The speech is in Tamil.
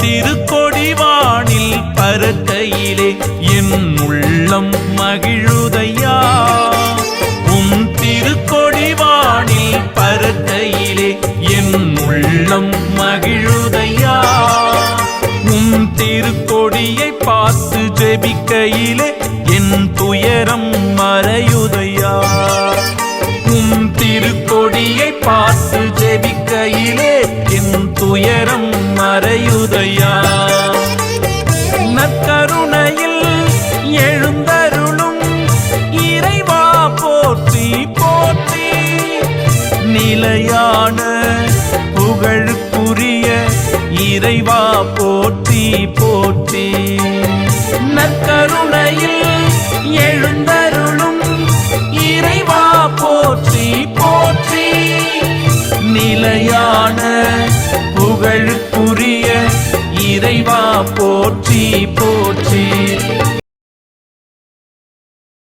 திருக்கொடிவானில் பறக்கையிலே என் உள்ளம் மகிழுதையா. திருக்கொடிவானில் பறக்கையிலே என் உள்ளம் மகிழுதையா. திருக்கொடியை பார்த்து ஜெபிக்கையிலே என் துயரம் மறையுதையா. திருக்கொடியை பார்த்து ஜெபிக்கையிலே என் துயரம் மறையுதையா. நற்கருணையில் எழுந்தருளும் இறைவா போற்றி போற்றி. நிலையான புகழுக்குரிய இறைவா போற்றி போற்றி. நற்கருணையில் எழுந்தருளும் இறைவா போற்றி போற்றி. நிலையான புகழுக்குரிய இறைவா போற்றி போற்றி.